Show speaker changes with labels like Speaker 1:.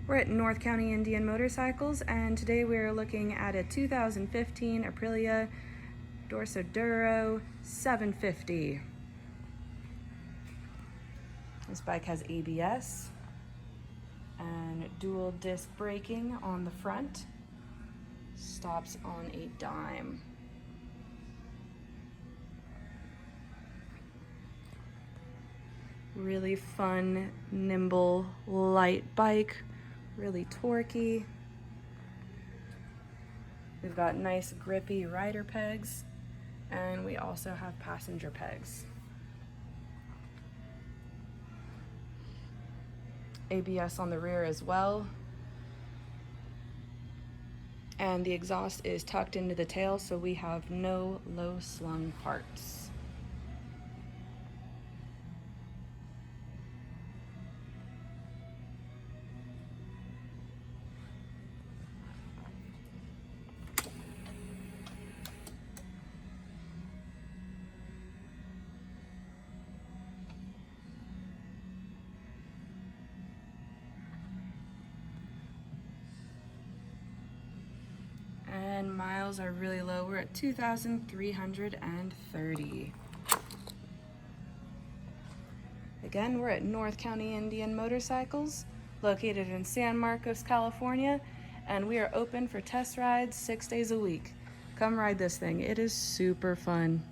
Speaker 1: We're at North County Indian Motorcycles, and today we're looking at a 2015 Aprilia Dorsoduro 750. This bike has ABS and dual disc braking on the front. Stops on a dime. Really fun, nimble, light bike. Really torquey. We've got nice grippy rider pegs, and we also have passenger pegs. ABS on the rear as well. And the exhaust is tucked into the tail, so we have no low slung parts. And miles are really low. We're at 2,330. Again, we're at North County Indian Motorcycles, located in San Marcos, California, and we are open for test rides 6 days a week. Come ride this thing. It is super fun.